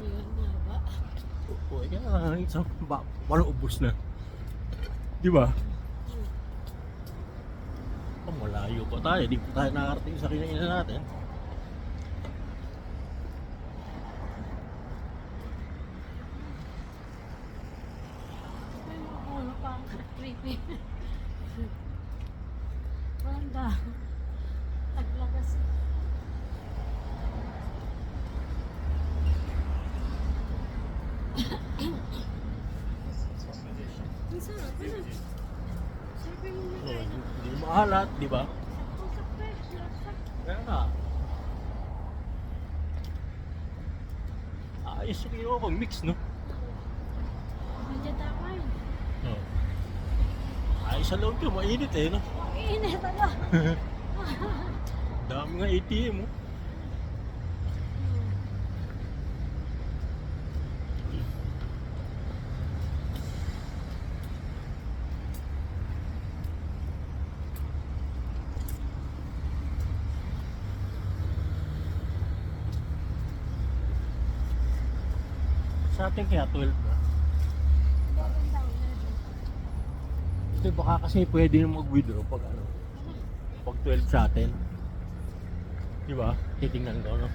Ayan nga ba? Oo, kaya isang walang ubos na. Di ba? Oh, malayo pa tayo. Di pa tayo nakarating sa kinainan natin. May mga puno pang creepy. Banda. Taglagas. Ang sarap. Ano? Sabi mo na Oh, tayo. hindi mahalat, di ba? Sakto-sakto eh. Lasa. Kaya nga. Ayos yung ginawa ko, mix, no? Medyo tama yun. Oh. Ayos sa loob yun, mainit eh, no? Ang init ano? Dami nga ATM, oh. Sa atin kaya 12 na. Ito baka kasi pwede na mag-withdraw pag ano, pag 12 sa atin. Di ba? Titingnan ko, no?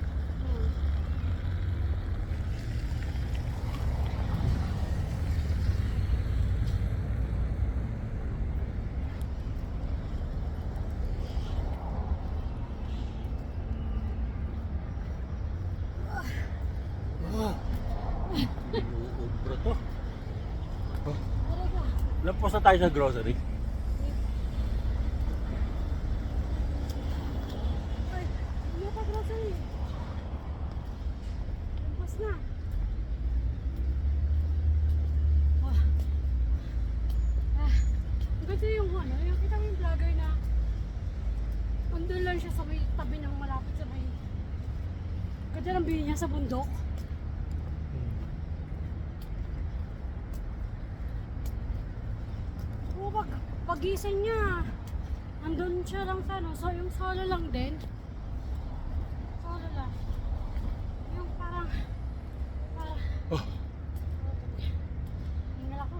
Ubro to. Oh. Lampos na tayo sa grocery. Ay, ano pa grocery? Tapos na. Wah. Ang ganda yung ano, yung kita mo yung vlogger na andun lang siya sa may tabi ng malapit sa may ganda ng view niya sa bundok. Oo, pagising niya, andun siya lang sa ano, so yung solo lang din. Solo lang. Yung parang, Oh. hingal ako.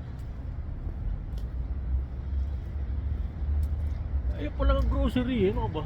Ayun pala ang grocery, eh. Ano ba?